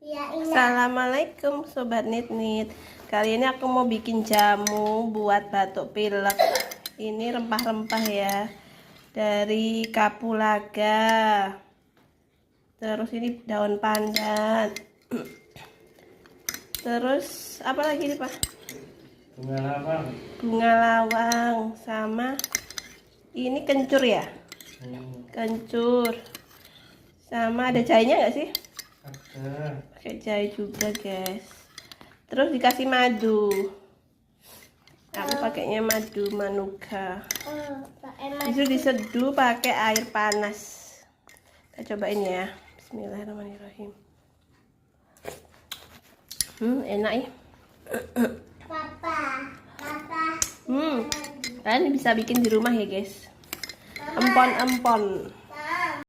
Assalamualaikum Sobat Nit-Nit. Kali ini aku mau bikin jamu buat batuk pilek. Ini rempah-rempah ya, dari kapulaga. Terus ini daun pandan. Terus apa lagi nih Pak? Bunga lawang. Bunga lawang sama ini kencur ya? Kencur. Sama ada jahenya nggak sih? Ada. Pakai jahe juga guys. Terus dikasih madu. Aku pakainya madu manuka. Itu diseduh pakai air panas. Kita cobain ya. Bismillahirrahmanirrahim. Enak ya. Kalian bisa bikin di rumah ya guys. Empon-empon.